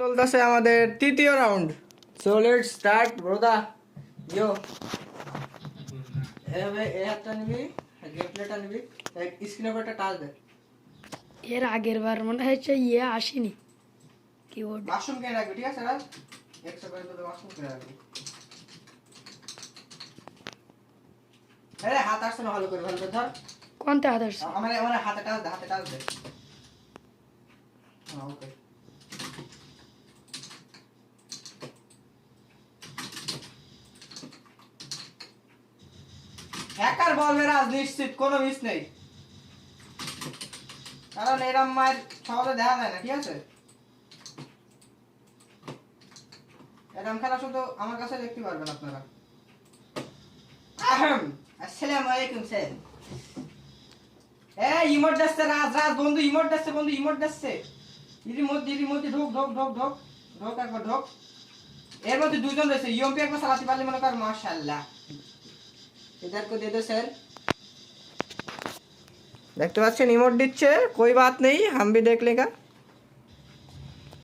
চলতেছে আমাদের তৃতীয় round. So let's start brother. Yo এভাবে এই হাতটা নিবি, গেম প্লেটা নিবি, স্ক্রিনের উপর একটা টাচ দে। এর আগের বার মনে হচ্ছে আসেনি কিবোর্ড। মাশরুম কিনে রাখবি, ঠিক আছে রাজ? 100 করে তোদের মাশরুম কিনে রাখবি। আরে হাত আসছে না, ভালো করে ধর। কোনটা হাত আসছে? আমার আমার হাতে টাচ দে, হাতে টাচ দে। হ্যাঁ, ওকে। হ্যাকার বলবে রাজ, নিশ্চিত কোনো মিস নেই, কারণ এরম মায়ের সহজে দেখা যায় না, ঠিক আছে? এরম খেলা শুধু আমার কাছে দেখতে পারবেন আপনারা। আসসালামু আলাইকুম স্যার। এই ইমোট দাসছে রাজ, বন্ধু ইমোট দাসছে, বন্ধু ইমোট দাসছে। ইরি মধ্যে ঢোক একবার ঢোক। এর মধ্যে দুজন রয়েছে, ইএমপি একবার চালাতে পারলে মনে কর মাশাআল্লাহ। इधर को दे दो सर। দেখতে পাচ্ছেন ইমোট দিচ্ছে, कोई बात नहीं, हम भी देख लेगा।